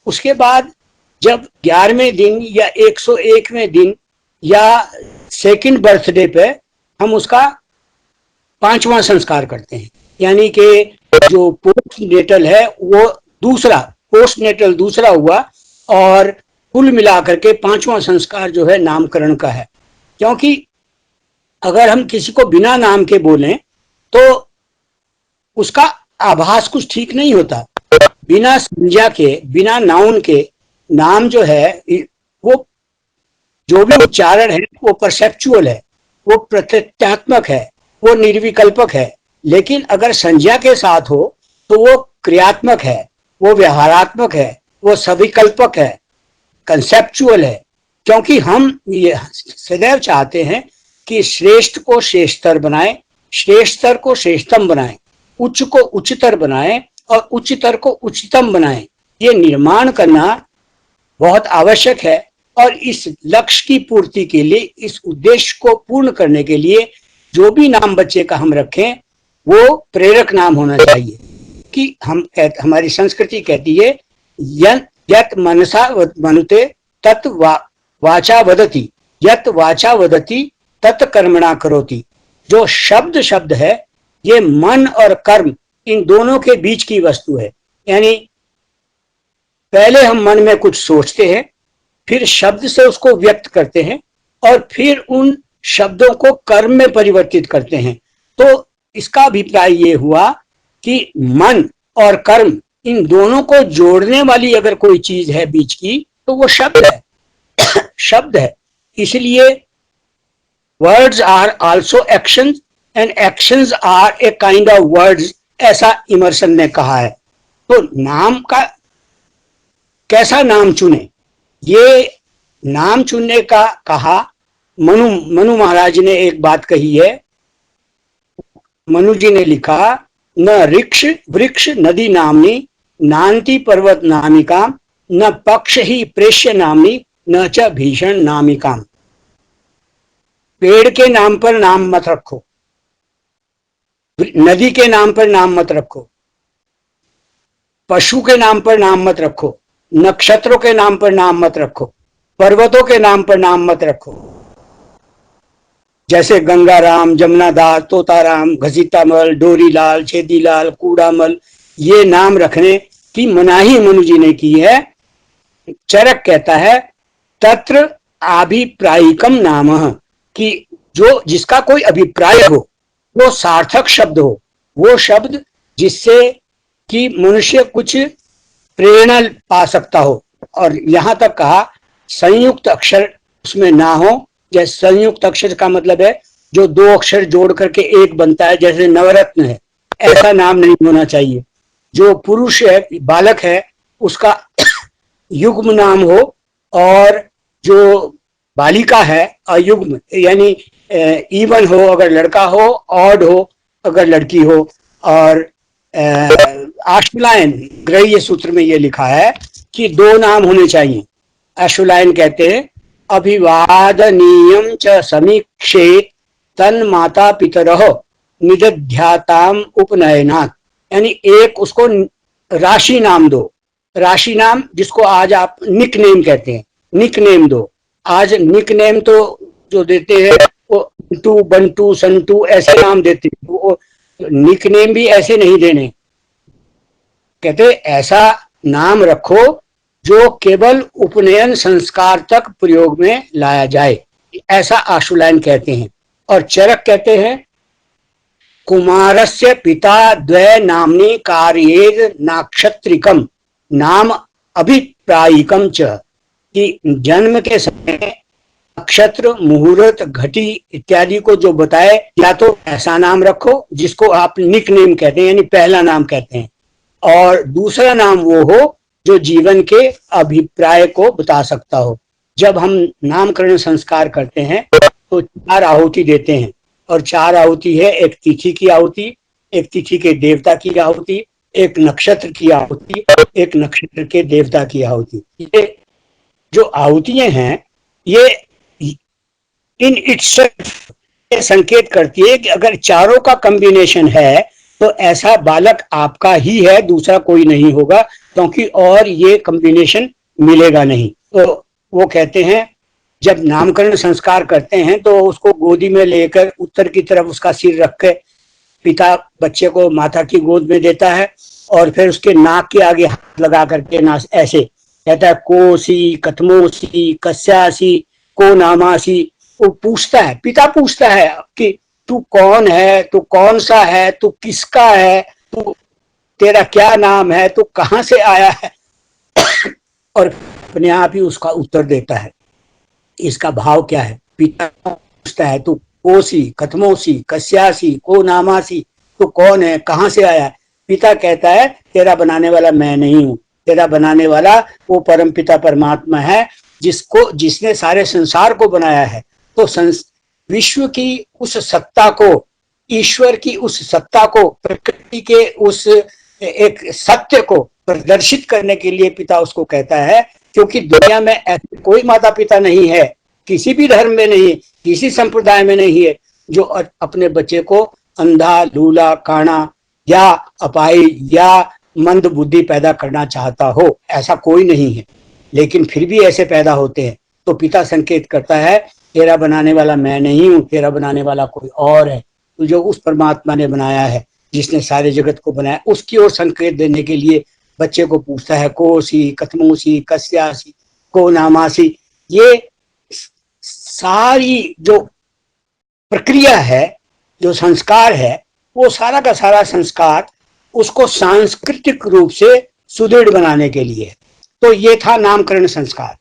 उसके बाद जब 11वें दिन या 101वें दिन या सेकंड बर्थडे पे हम उसका 5वां संस्कार करते हैं, यानी कि जो पोस्ट नेटल है वो दूसरा, पोस्ट नेटल दूसरा हुआ, और कुल मिलाकर के 5वां संस्कार जो है नामकरण का है। क्योंकि अगर हम किसी को बिना नाम के बोलें तो उसका आभास कुछ ठीक नहीं होता। बिना संज्ञा के, बिना नाउन के नाम जो है वो जो भी उच्चारण है वो परसेप्चुअल है, वो प्रत्ययात्मक है, वो निर्विकल्पक है। लेकिन अगर संज्ञा के साथ हो तो वो क्रियात्मक है, वो व्यवहारात्मक है, वो सविकल्पक है, कंसेप्चुअल है। क्योंकि हम ये सदैव चाहते हैं कि श्रेष्ठ को श्रेष्ठतर बनाए, श्रेष्ठतर को श्रेष्ठतम बनाए, उच्च को उच्चतर बनाए और उच्चतर को उच्चतम बनाए। ये निर्माण करना बहुत आवश्यक है, और इस लक्ष्य की पूर्ति के लिए, इस उद्देश्य को पूर्ण करने के लिए जो भी नाम बच्चे का हम रखें वो प्रेरक नाम होना चाहिए। कि हमारी संस्कृति कहती है यत मनसा मनुते तत् वाचा वदति, यत वाचा वदति तत् कर्मणा करोति। जो शब्द है ये मन और कर्म इन दोनों के बीच की वस्तु है। यानी पहले हम मन में कुछ सोचते हैं, फिर शब्द से उसको व्यक्त करते हैं, और फिर उन शब्दों को कर्म में परिवर्तित करते हैं। तो इसका अभिप्राय ये हुआ कि मन और कर्म इन दोनों को जोड़ने वाली अगर कोई चीज है बीच की तो वो शब्द है। शब्द है। इसलिए words are also actions and actions are a kind of words, ऐसा इमर्सन ने कहा है। तो नाम का कैसा नाम चुने, ये नाम चुनने का कहा मनु महाराज ने एक बात कही है। मनु जी ने लिखा, न ऋक्ष वृक्ष नदी नामनी नान्ति पर्वत नामिका, न पक्ष ही प्रेष्य नामनी न च भीषण नामिका। पेड़ के नाम पर नाम मत रखो, नदी के नाम पर नाम मत रखो, पशु के नाम पर नाम मत रखो, नक्षत्रों के नाम पर नाम मत रखो, पर्वतों के नाम पर नाम मत रखो। जैसे गंगाराम, जमुनादार, तोताराम, घसीटामल, डोरीलाल, छेदीलाल, कूड़ामल, ये नाम रखने की मनाही मनु जी ने की है। चरक कहता है तत्र अभिप्रायिकम नामः, कि जो जिसका कोई अभिप्राय हो, वो सार्थक शब्द हो, वो शब्द जिससे कि मनुष्य कुछ प्रेरणा पा सकता हो। और यहां तक कहा संयुक्त अक्षर उसमें ना हो। जैसे संयुक्त अक्षर का मतलब है जो दो अक्षर जोड़ करके एक बनता है, जैसे नवरत्न है, ऐसा नाम नहीं होना चाहिए। जो पुरुष है, बालक है, उसका युग्म नाम हो, और जो बालिका है अयुग्म, यानी इवन हो अगर लड़का हो, ऑड हो अगर लड़की हो। और आशुलायन ग्रह्य सूत्र में ये लिखा है कि दो नाम होने चाहिए। आशुलायन कहते हैं अभिवादनीयम च समीक्षेत तन माता पितरः निदध्याताम उपनयनात्, यानी एक उसको राशि नाम दो। राशि नाम जिसको आज आप निक नेम कहते हैं, निक नेम दो। आज निक नेम तो जो देते हैं वो बंटू, बंटू, संटू ऐसे नाम देते हैं, वो निक नेम भी ऐसे नहीं देने। कहते ऐसा नाम रखो जो केवल उपनयन संस्कार तक प्रयोग में लाया जाए, ऐसा आशुलायन कहते हैं। और चरक कहते हैं कुमारस्य पिता द्वय नामनी कार्येद नाक्षत्रिकम नाम अभिप्रायिकम च, कि जन्म के समय नक्षत्र, मुहूर्त, घटी इत्यादि को जो बताए, या तो ऐसा नाम रखो जिसको आप निक नेम कहते हैं, यानी पहला नाम कहते हैं, और दूसरा नाम वो हो जो जीवन के अभिप्राय को बता सकता हो। जब हम नामकरण संस्कार करते हैं तो 4 आहुति देते हैं, और 4 आहुति है, एक तिथि की आहुति, एक तिथि के देवता की आहुति, एक नक्षत्र की आहुति, एक नक्षत्र के देवता की आहुति। ये जो आहुतियां हैं ये इन इट्सेल्फ संकेत करती है कि अगर चारों का कॉम्बिनेशन है तो ऐसा बालक आपका ही है, दूसरा कोई नहीं होगा, क्योंकि और ये कॉम्बिनेशन मिलेगा नहीं। तो वो कहते हैं जब नामकरण संस्कार करते हैं तो उसको गोदी में लेकर उत्तर की तरफ उसका सिर रख के पिता बच्चे को माता की गोद में देता है और फिर उसके नाक के आगे हाथ लगा करके ना ऐसे कहता है कोसी कथमोसी कस्यासी को नामासी। वो पूछता है, पिता पूछता है कि तू कौन है, तू कौन सा है, तू किसका है, तू तेरा क्या नाम है, तू कहां से आया है, और अपने आप ही उसका उत्तर देता है। इसका भाव क्या है? पिता पूछता है तू कोसी कथमोसी कस्यासी को नामासी, तू कौन है, कहां से आया है? पिता कहता है तेरा बनाने वाला मैं नहीं हूं, तेरा बनाने वाला वो परम पिता परमात्मा है जिसने सारे संसार को बनाया है। तो विश्व की उस सत्ता को, ईश्वर की उस सत्ता को, प्रकृति के उस एक सत्य को प्रदर्शित करने के लिए पिता उसको कहता है, क्योंकि दुनिया में ऐसे कोई माता पिता नहीं है, किसी भी धर्म में नहीं, किसी संप्रदाय में नहीं है, जो अपने बच्चे को अंधा, लूला, काना या अपाई या मंद बुद्धि पैदा करना चाहता हो। ऐसा कोई नहीं है, लेकिन फिर भी ऐसे पैदा होते हैं। तो पिता संकेत करता है तेरा बनाने वाला मैं नहीं हूं, तेरा बनाने वाला कोई और है, जो उस परमात्मा ने बनाया है, जिसने सारे जगत को बनाया, उसकी ओर संकेत देने के लिए बच्चे को पूछता है कोसी कथमोसी कस्यासी को नामासी। ये सारी जो प्रक्रिया है, जो संस्कार है, वो सारा का सारा संस्कार उसको सांस्कृतिक रूप से सुदृढ़ बनाने के लिए। तो ये था नामकरण संस्कार।